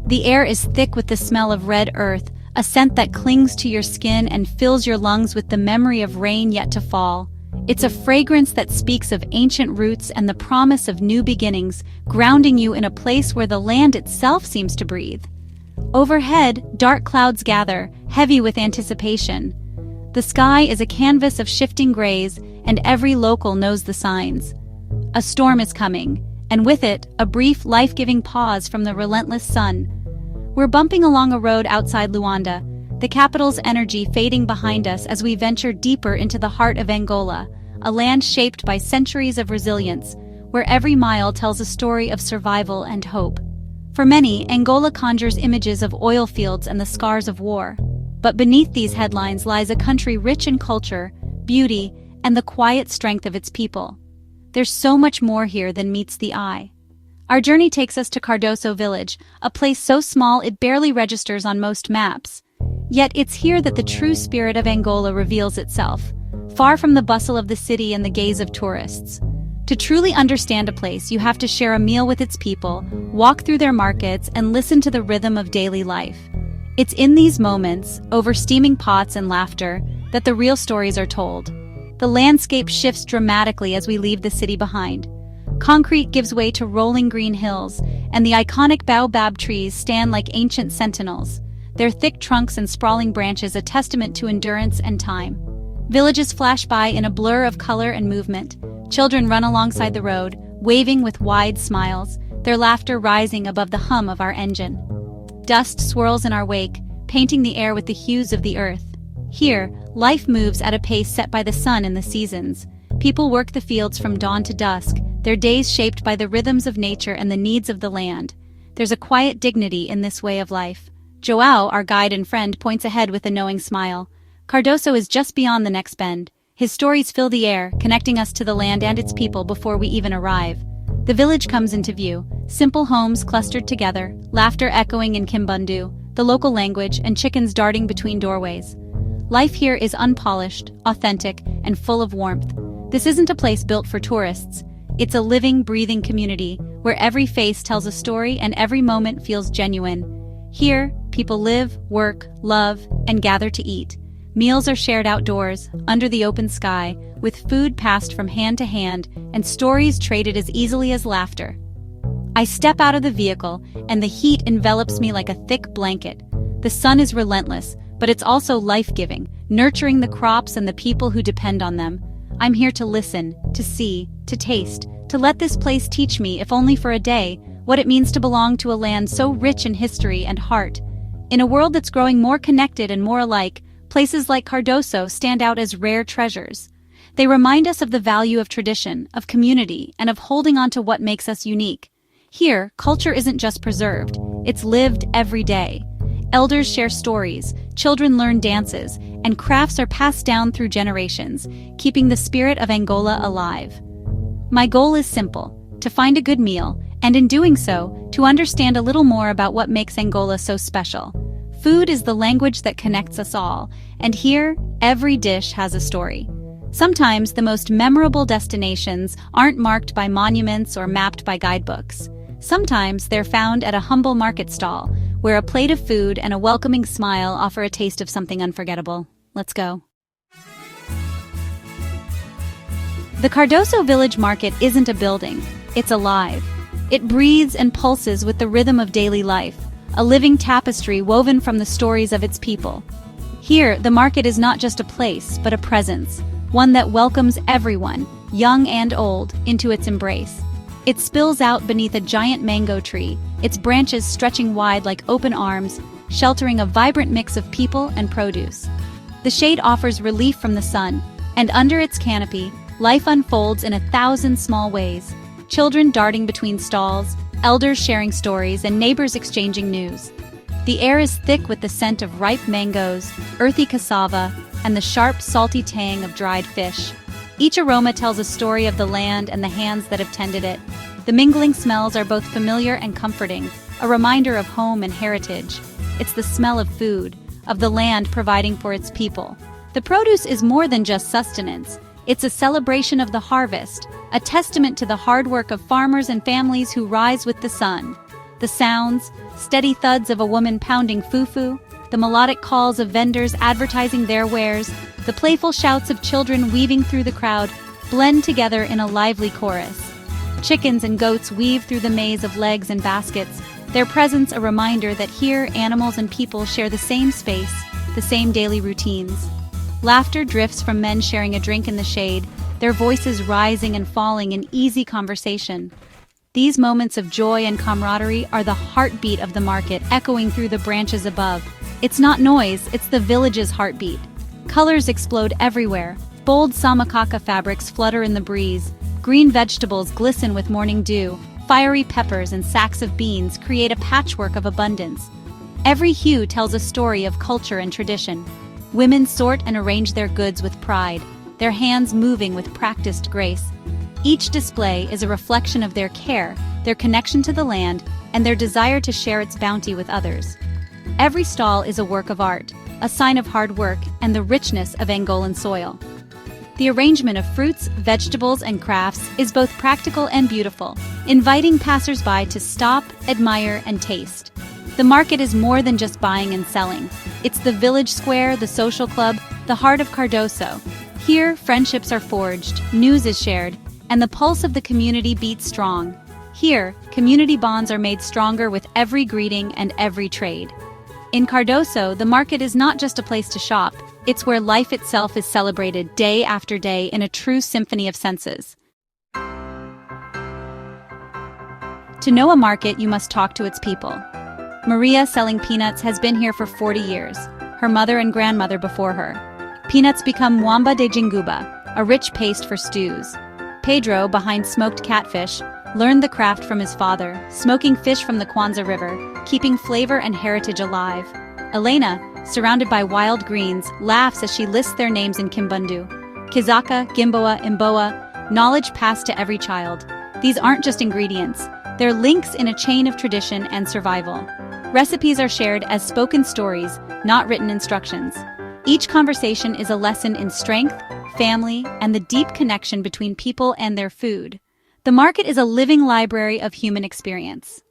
The air is thick with the smell of red earth, a scent that clings to your skin and fills your lungs with the memory of rain yet to fall. It's a fragrance that speaks of ancient roots and the promise of new beginnings, grounding you in a place where the land itself seems to breathe. Overhead, dark clouds gather, heavy with anticipation. The sky is a canvas of shifting grays, and every local knows the signs. A storm is coming, and with it, a brief, life-giving pause from the relentless sun. We're bumping along a road outside Luanda, the capital's energy fading behind us as we venture deeper into the heart of Angola, a land shaped by centuries of resilience, where every mile tells a story of survival and hope. For many, Angola conjures images of oil fields and the scars of war. But beneath these headlines lies a country rich in culture, beauty, and the quiet strength of its people. There's so much more here than meets the eye. Our journey takes us to Cardoso Village, a place so small it barely registers on most maps. Yet it's here that the true spirit of Angola reveals itself, far from the bustle of the city and the gaze of tourists. To truly understand a place, you have to share a meal with its people, walk through their markets, and listen to the rhythm of daily life. It's in these moments, over steaming pots and laughter, that the real stories are told. The landscape shifts dramatically as we leave the city behind. Concrete gives way to rolling green hills, and the iconic baobab trees stand like ancient sentinels, their thick trunks and sprawling branches a testament to endurance and time. Villages flash by in a blur of color and movement. Children run alongside the road, waving with wide smiles, their laughter rising above the hum of our engine. Dust swirls in our wake, painting the air with the hues of the earth. Here, life moves at a pace set by the sun and the seasons. People work the fields from dawn to dusk, their days shaped by the rhythms of nature and the needs of the land. There's a quiet dignity in this way of life. João, our guide and friend, points ahead with a knowing smile. Cardoso is just beyond the next bend. His stories fill the air, connecting us to the land and its people before we even arrive. The village comes into view, simple homes clustered together, laughter echoing in Kimbundu, the local language, and chickens darting between doorways. Life here is unpolished, authentic, and full of warmth. This isn't a place built for tourists. It's a living, breathing community, where every face tells a story and every moment feels genuine. Here, people live, work, love, and gather to eat. Meals are shared outdoors, under the open sky, with food passed from hand to hand and stories traded as easily as laughter. I step out of the vehicle, and the heat envelops me like a thick blanket. The sun is relentless, but it's also life-giving, nurturing the crops and the people who depend on them. I'm here to listen, to see, to taste, to let this place teach me, if only for a day, what it means to belong to a land so rich in history and heart. In a world that's growing more connected and more alike, places like Cardoso stand out as rare treasures. They remind us of the value of tradition, of community, and of holding on to what makes us unique. Here, culture isn't just preserved, it's lived every day. Elders share stories, children learn dances, and crafts are passed down through generations, keeping the spirit of Angola alive. My goal is simple: to find a good meal, and in doing so, to understand a little more about what makes Angola so special. Food is the language that connects us all, and here, every dish has a story. Sometimes the most memorable destinations aren't marked by monuments or mapped by guidebooks. Sometimes they're found at a humble market stall, where a plate of food and a welcoming smile offer a taste of something unforgettable. Let's go. The Cardoso Village Market isn't a building, it's alive. It breathes and pulses with the rhythm of daily life, a living tapestry woven from the stories of its people. Here, the market is not just a place, but a presence, one that welcomes everyone, young and old, into its embrace. It spills out beneath a giant mango tree, its branches stretching wide like open arms, sheltering a vibrant mix of people and produce. The shade offers relief from the sun, and under its canopy, life unfolds in 1,000 small ways. Children darting between stalls, elders sharing stories, and neighbors exchanging news. The air is thick with the scent of ripe mangoes, earthy cassava, and the sharp, salty tang of dried fish. Each aroma tells a story of the land and the hands that have tended it. The mingling smells are both familiar and comforting, a reminder of home and heritage. It's the smell of food, of the land providing for its people. The produce is more than just sustenance. It's a celebration of the harvest, a testament to the hard work of farmers and families who rise with the sun. The sounds, steady thuds of a woman pounding fufu, the melodic calls of vendors advertising their wares, the playful shouts of children weaving through the crowd blend together in a lively chorus. Chickens and goats weave through the maze of legs and baskets, their presence a reminder that here animals and people share the same space, the same daily routines. Laughter drifts from men sharing a drink in the shade, their voices rising and falling in easy conversation. These moments of joy and camaraderie are the heartbeat of the market, echoing through the branches above. It's not noise, it's the village's heartbeat. Colors explode everywhere. Bold samakaka fabrics flutter in the breeze. Green vegetables glisten with morning dew. Fiery peppers and sacks of beans create a patchwork of abundance. Every hue tells a story of culture and tradition. Women sort and arrange their goods with pride, their hands moving with practiced grace. Each display is a reflection of their care, their connection to the land, and their desire to share its bounty with others. Every stall is a work of art, a sign of hard work and the richness of Angolan soil. The arrangement of fruits, vegetables, and crafts is both practical and beautiful, inviting passers-by to stop, admire, and taste. The market is more than just buying and selling. It's the village square, the social club, the heart of Cardoso. Here, friendships are forged, news is shared, and the pulse of the community beats strong. Here, community bonds are made stronger with every greeting and every trade. In Cardoso, the market is not just a place to shop, it's where life itself is celebrated day after day in a true symphony of senses. To know a market, you must talk to its people. Maria, selling peanuts, has been here for 40 years, her mother and grandmother before her. Peanuts become mwamba de jinguba, a rich paste for stews. Pedro, behind smoked catfish, learned the craft from his father, smoking fish from the Kwanza River, keeping flavor and heritage alive. Elena, surrounded by wild greens, laughs as she lists their names in Kimbundu. Kizaka, Gimboa, Imboa, knowledge passed to every child. These aren't just ingredients, they're links in a chain of tradition and survival. Recipes are shared as spoken stories, not written instructions. Each conversation is a lesson in strength, family, and the deep connection between people and their food. The market is a living library of human experience.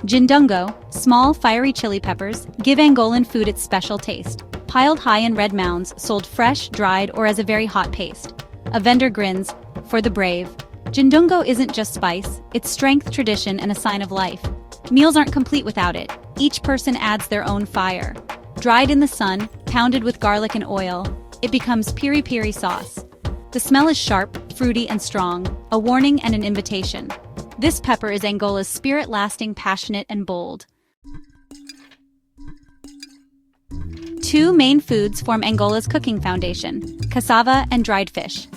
Jindungo, small, fiery chili peppers, give Angolan food its special taste. Piled high in red mounds, sold fresh, dried, or as a very hot paste. A vendor grins, for the brave. Jindungo isn't just spice, it's strength, tradition, and a sign of life. Meals aren't complete without it. Each person adds their own fire. Dried in the sun, pounded with garlic and oil, it becomes piri-piri sauce. The smell is sharp, fruity, and strong, a warning and an invitation. This pepper is Angola's spirit-lasting, passionate, and bold. Two main foods form Angola's cooking foundation: cassava and dried fish.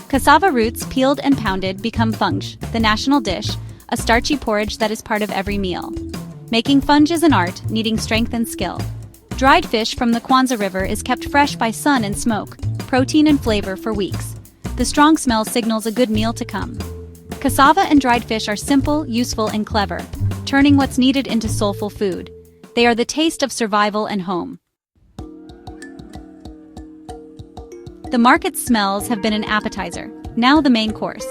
Cassava roots, peeled and pounded, become funge, the national dish, a starchy porridge that is part of every meal. Making funge is an art, needing strength and skill. Dried fish from the Kwanza River is kept fresh by sun and smoke, protein and flavor for weeks. The strong smell signals a good meal to come. Cassava and dried fish are simple, useful, and clever, turning what's needed into soulful food. They are the taste of survival and home. The market's smells have been an appetizer, now the main course.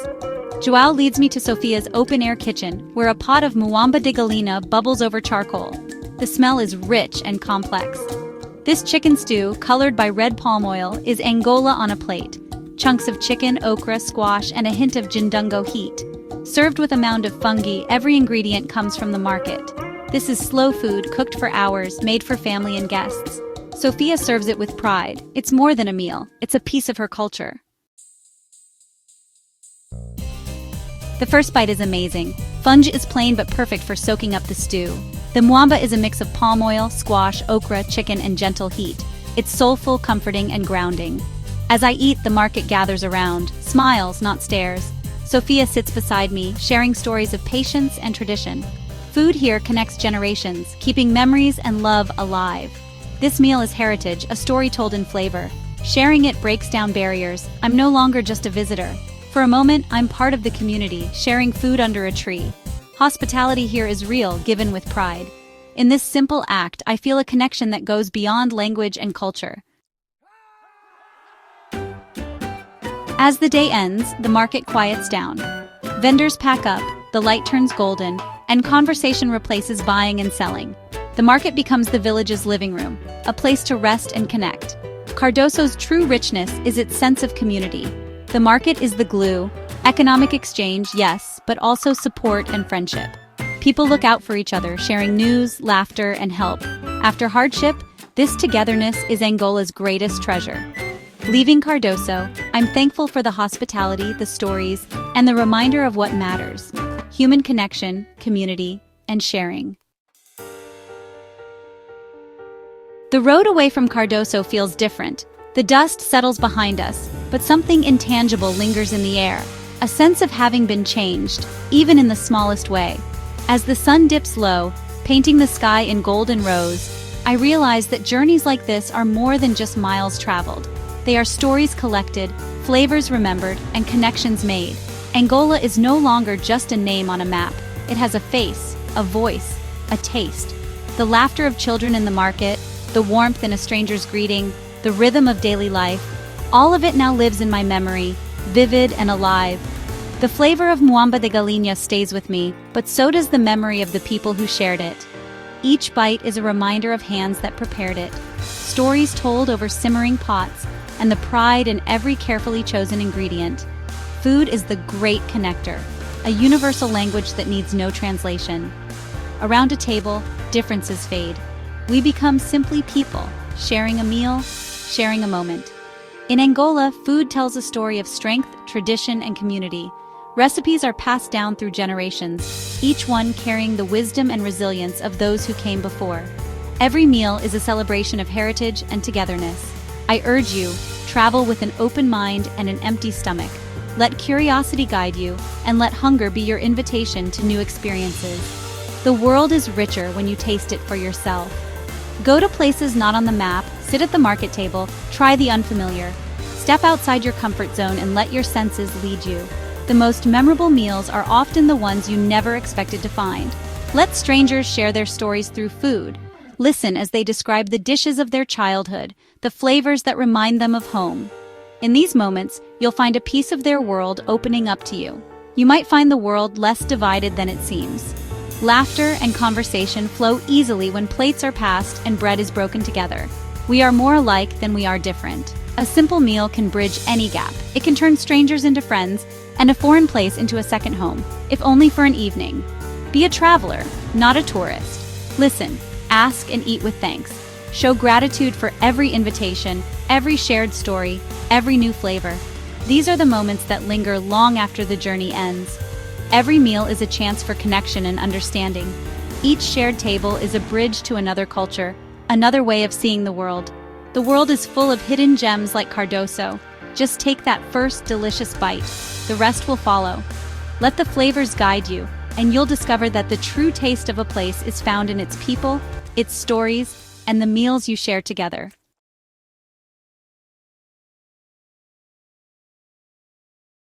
Joao leads me to Sofia's open-air kitchen, where a pot of muamba de galina bubbles over charcoal. The smell is rich and complex. This chicken stew, colored by red palm oil, is Angola on a plate. Chunks of chicken, okra, squash, and a hint of jindungo heat. Served with a mound of fungi, every ingredient comes from the market. This is slow food, cooked for hours, made for family and guests. Sofia serves it with pride. It's more than a meal, it's a piece of her culture. The first bite is amazing. Funge is plain but perfect for soaking up the stew. The mwamba is a mix of palm oil, squash, okra, chicken, and gentle heat. It's soulful, comforting, and grounding. As I eat, the market gathers around, smiles, not stares. Sophia sits beside me, sharing stories of patience and tradition. Food here connects generations, keeping memories and love alive. This meal is heritage, a story told in flavor. Sharing it breaks down barriers. I'm no longer just a visitor. For a moment, I'm part of the community, sharing food under a tree. Hospitality here is real, given with pride. In this simple act, I feel a connection that goes beyond language and culture. As the day ends, the market quiets down. Vendors pack up, the light turns golden, and conversation replaces buying and selling. The market becomes the village's living room, a place to rest and connect. Cardoso's true richness is its sense of community. The market is the glue, economic exchange, yes, but also support and friendship. People look out for each other, sharing news, laughter, and help. After hardship, this togetherness is Angola's greatest treasure. Leaving Cardoso, I'm thankful for the hospitality, the stories, and the reminder of what matters: human connection, community, and sharing. The road away from Cardoso feels different. The dust settles behind us, but something intangible lingers in the air, a sense of having been changed, even in the smallest way. As the sun dips low, painting the sky in golden rose, I realize that journeys like this are more than just miles traveled. They are stories collected, flavors remembered, and connections made. Angola is no longer just a name on a map. It has a face, a voice, a taste. The laughter of children in the market, the warmth in a stranger's greeting, the rhythm of daily life, all of it now lives in my memory, vivid and alive. The flavor of muamba de galinha stays with me, but so does the memory of the people who shared it. Each bite is a reminder of hands that prepared it, stories told over simmering pots, and the pride in every carefully chosen ingredient. Food is the great connector, a universal language that needs no translation. Around a table, differences fade. We become simply people, sharing a meal, sharing a moment. In Angola, food tells a story of strength, tradition, and community. Recipes are passed down through generations, each one carrying the wisdom and resilience of those who came before. Every meal is a celebration of heritage and togetherness. I urge you, travel with an open mind and an empty stomach. Let curiosity guide you, and let hunger be your invitation to new experiences. The world is richer when you taste it for yourself. Go to places not on the map, sit at the market table, try the unfamiliar. Step outside your comfort zone and let your senses lead you. The most memorable meals are often the ones you never expected to find. Let strangers share their stories through food. Listen as they describe the dishes of their childhood, the flavors that remind them of home. In these moments, you'll find a piece of their world opening up to you. You might find the world less divided than it seems. Laughter and conversation flow easily when plates are passed and bread is broken together. We are more alike than we are different. A simple meal can bridge any gap. It can turn strangers into friends and a foreign place into a second home, if only for an evening. Be a traveler, not a tourist. Listen, ask, and eat with thanks. Show gratitude for every invitation, every shared story, every new flavor. These are the moments that linger long after the journey ends. Every meal is a chance for connection and understanding. Each shared table is a bridge to another culture, another way of seeing the world. The world is full of hidden gems like Cardoso. Just take that first delicious bite. The rest will follow. Let the flavors guide you, and you'll discover that the true taste of a place is found in its people, its stories, and the meals you share together.